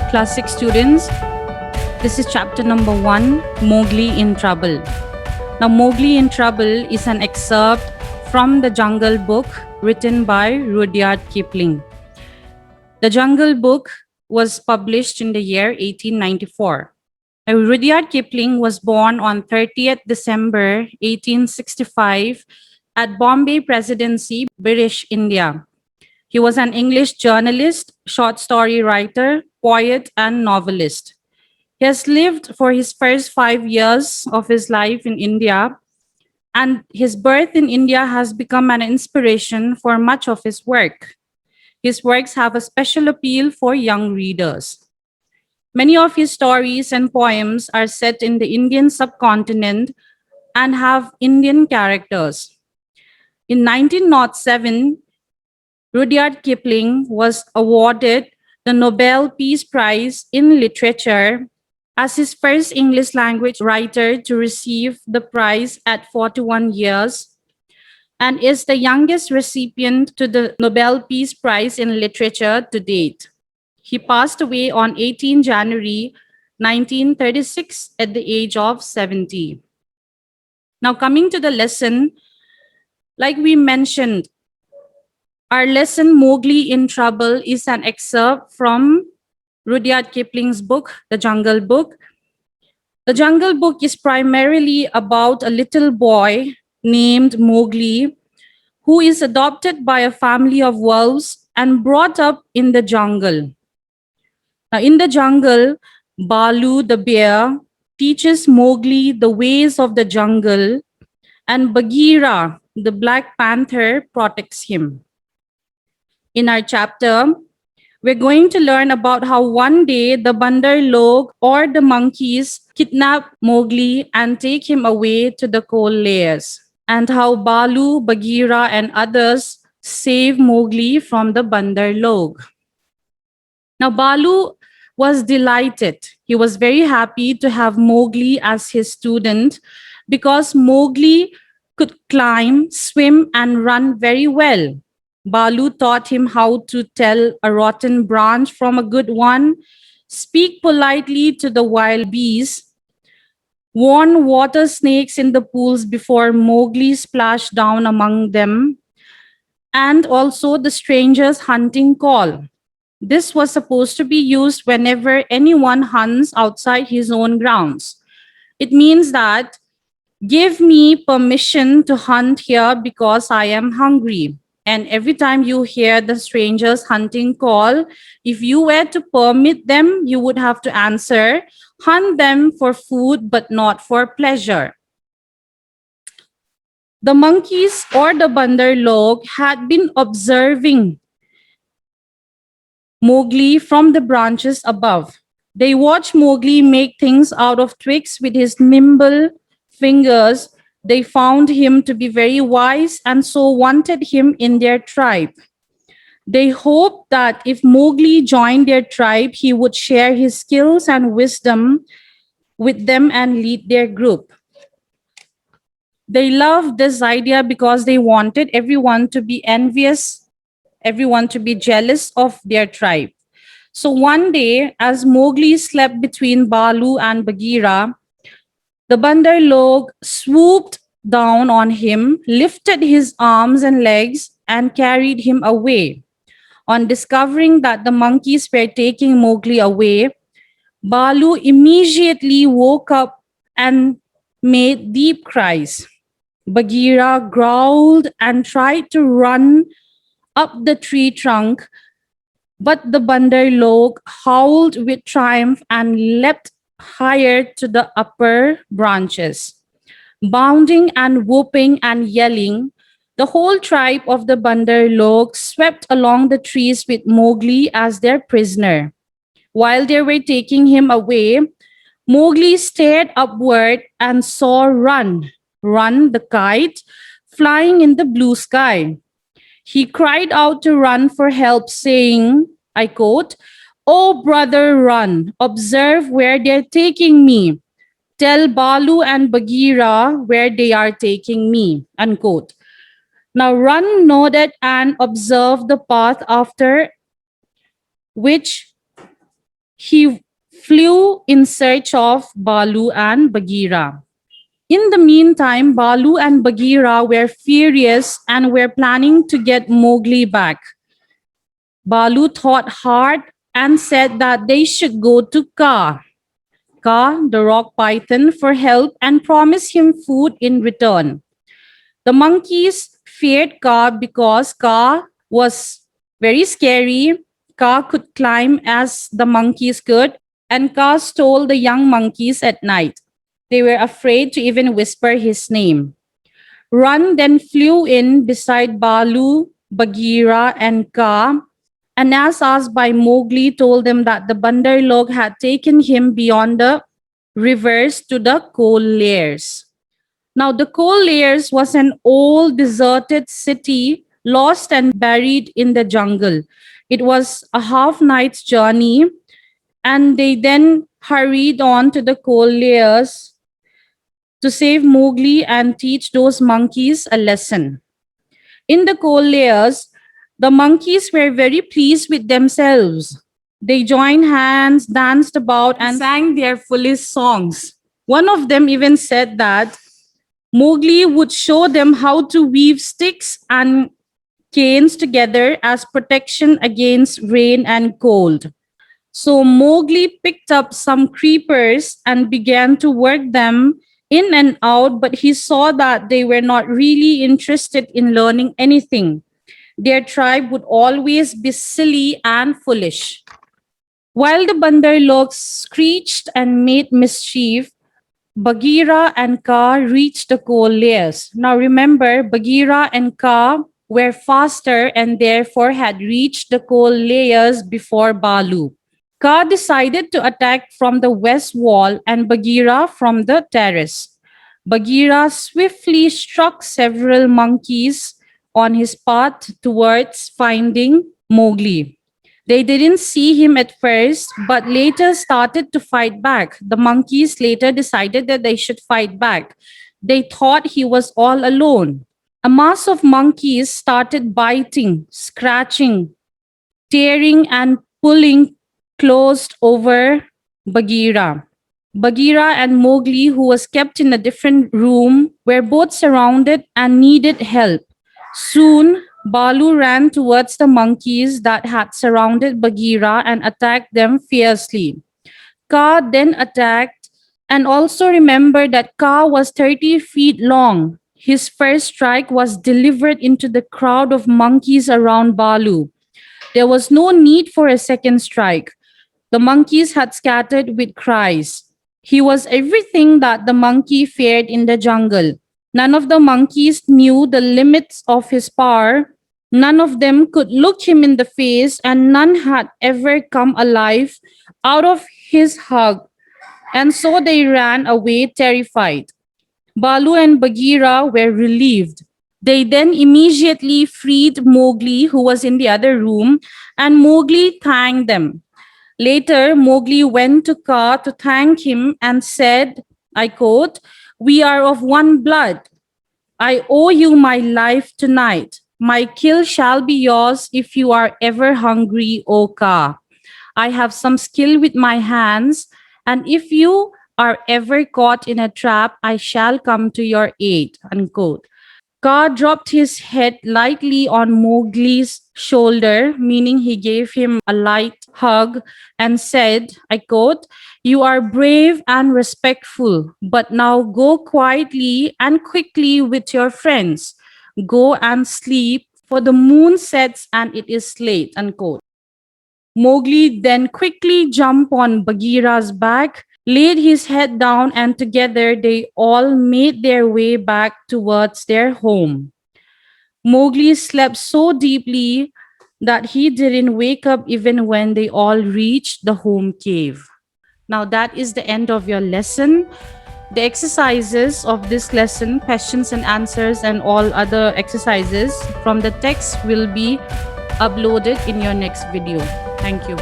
Class 6 students, this is chapter number 1, Mowgli in Trouble. Now, Mowgli in Trouble is an excerpt from the Jungle Book written by Rudyard Kipling. The Jungle Book was published in the year 1894. Now, Rudyard Kipling was born on 30th December 1865 at Bombay Presidency, British India. He was an English journalist, short story writer, poet, and novelist. He has lived for his first 5 years of his life in India, and his birth in India has become an inspiration for much of his work. His works have a special appeal for young readers. Many of his stories and poems are set in the Indian subcontinent and have Indian characters. In 1907, Rudyard Kipling was awarded the Nobel Peace Prize in Literature as his first English language writer to receive the prize at 41 years, and is the youngest recipient to the Nobel Peace Prize in Literature to date. He passed away on 18 January 1936 at the age of 70. Now, coming to the lesson, like we mentioned, our lesson, Mowgli in Trouble, is an excerpt from Rudyard Kipling's book, The Jungle Book. The Jungle Book is primarily about a little boy named Mowgli, who is adopted by a family of wolves and brought up in the jungle. Now, in the jungle, Balu the bear teaches Mowgli the ways of the jungle, and Bagheera, the black panther, protects him. In our chapter, we're going to learn about how one day the Bandar Log or the monkeys kidnap Mowgli and take him away to the coal layers, and how Balu, Bagheera, and others save Mowgli from the Bandar Log. Now, Balu was delighted. He was very happy to have Mowgli as his student because Mowgli could climb, swim, and run very well. Balu taught him how to tell a rotten branch from a good one, speak politely to the wild bees, warn water snakes in the pools before Mowgli splashed down among them, and also the stranger's hunting call. This was supposed to be used whenever anyone hunts outside his own grounds. It means that, give me permission to hunt here because I am hungry. And every time you hear the stranger's hunting call, if you were to permit them, you would have to answer, hunt them for food but not for pleasure. The monkeys or the Bandar Log had been observing Mowgli from the branches above. They watched Mowgli make things out of twigs with his nimble fingers. They found him to be very wise and so wanted him in their tribe. They hoped that if Mowgli joined their tribe, he would share his skills and wisdom with them and lead their group. They loved this idea because they wanted everyone to be envious, everyone to be jealous of their tribe. So one day, as Mowgli slept between Balu and Bagheera, the Bandar Log swooped down on him, lifted his arms and legs, and carried him away. On discovering that the monkeys were taking Mowgli away, Balu immediately woke up and made deep cries. Bagheera growled and tried to run up the tree trunk, but the Bandar Log howled with triumph and leapt higher to the upper branches. Bounding and whooping and yelling, the whole tribe of the Bandar Log swept along the trees with Mowgli as their prisoner. While they were taking him away, Mowgli stared upward and saw Run the kite, flying in the blue sky. He cried out to Run for help, saying, I quote, "Oh, brother Run, observe where they're taking me. Tell Balu and Bagheera where they are taking me," unquote. Now Run nodded and observed the path, after which he flew in search of Balu and Bagheera. In the meantime, Balu and Bagheera were furious and were planning to get Mowgli back. Balu thought hard and said that they should go to Kaa, the rock python, for help and promise him food in return. The monkeys feared Kaa because Kaa was very scary. Kaa could climb as the monkeys could, and Kaa stole the young monkeys at night. They were afraid to even whisper his name. Run then flew in beside Balu, Bagheera, and Kaa, and as asked by Mowgli, told them that the Bandar Log had taken him beyond the rivers to the coal layers. Now, the coal layers was an old deserted city lost and buried in the jungle. It was a half night's journey, and they then hurried on to the coal layers to save Mowgli and teach those monkeys a lesson. In the coal layers, the monkeys were very pleased with themselves. They joined hands, danced about, and sang their foolish songs. One of them even said that Mowgli would show them how to weave sticks and canes together as protection against rain and cold. So Mowgli picked up some creepers and began to work them in and out, but he saw that they were not really interested in learning anything. Their tribe would always be silly and foolish. While the Bandar Logs screeched and made mischief, Bagheera and Kaa reached the coal layers. Now remember, Bagheera and Kaa were faster and therefore had reached the coal layers before Balu. Kaa decided to attack from the west wall and Bagheera from the terrace. Bagheera swiftly struck several monkeys on his path towards finding Mowgli. They didn't see him at first, but later started to fight back. The monkeys later decided that they should fight back. They thought he was all alone. A mass of monkeys started biting, scratching, tearing, and pulling closed over Bagheera. Bagheera and Mowgli, who was kept in a different room, were both surrounded and needed help. Soon, Balu ran towards the monkeys that had surrounded Bagheera and attacked them fiercely. Kaa then attacked, and also remember that Kaa was 30 feet long. His first strike was delivered into the crowd of monkeys around Balu. There was no need for a second strike. The monkeys had scattered with cries. He was everything that the monkey feared in the jungle. None of the monkeys knew the limits of his power. None of them could look him in the face, and none had ever come alive out of his hug. And so they ran away terrified. Balu and Bagheera were relieved. They then immediately freed Mowgli, who was in the other room, and Mowgli thanked them. Later, Mowgli went to Kaa to thank him and said, I quote, "We are of one blood. I owe you my life tonight. My kill shall be yours if you are ever hungry, O Kaa. I have some skill with my hands, and if you are ever caught in a trap, I shall come to your aid." Unquote. Kaa dropped his head lightly on Mowgli's shoulder, meaning he gave him a light hug, and said, I quote, "You are brave and respectful, but now go quietly and quickly with your friends. Go and sleep, for the moon sets and it is late." Unquote. Mowgli then quickly jumped on Bagheera's back, laid his head down, and together they all made their way back towards their home. Mowgli slept so deeply that he didn't wake up even when they all reached the home cave. Now that is the end of your lesson. The exercises of this lesson, questions and answers, and all other exercises from the text will be uploaded in your next video. Thank you.